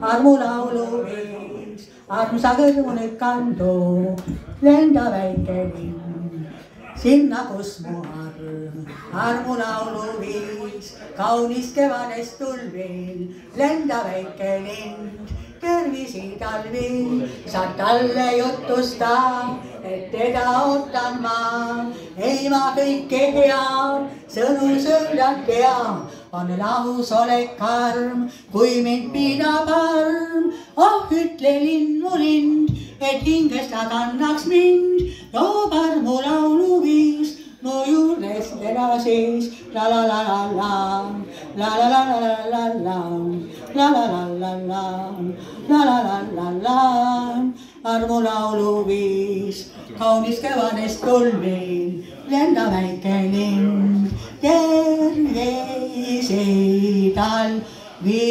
armulauluviis, armsa kõrmunud kandu, lenda väike lind, sinna kus mu armulauluviis, kaunis kevadest tulvil, lenda väike lind, tervisi talvil, saad talle jutusta, et teda ootan ma, ei ma kõike head, sõnu sõbrad tean, on lahus olek karm, kui mind piinab arm. Oh, ütle linn, mu lind, et hingest ta kannaks mind, toob armulauluviis, mu juures edasi, la la la la la, la la la la la la, la la la la la, la la la la la, armulauluviis, kaunis kevadest tulvil, lenda väike lind, tervisi talvi.